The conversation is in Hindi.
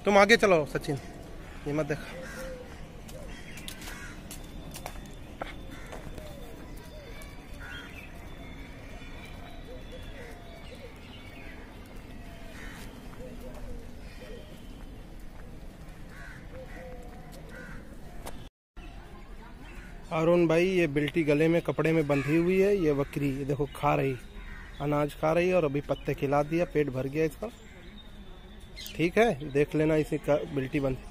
तुम आगे चलो सचिन, ये मत देखा। अरुण भाई, ये बिल्टी गले में कपड़े में बंधी हुई है। ये बकरी ये देखो खा रही, अनाज खा रही है और अभी पत्ते खिला दिया, पेट भर गया इसका। ठीक है, देख लेना इसी का बिल्टी बंधी।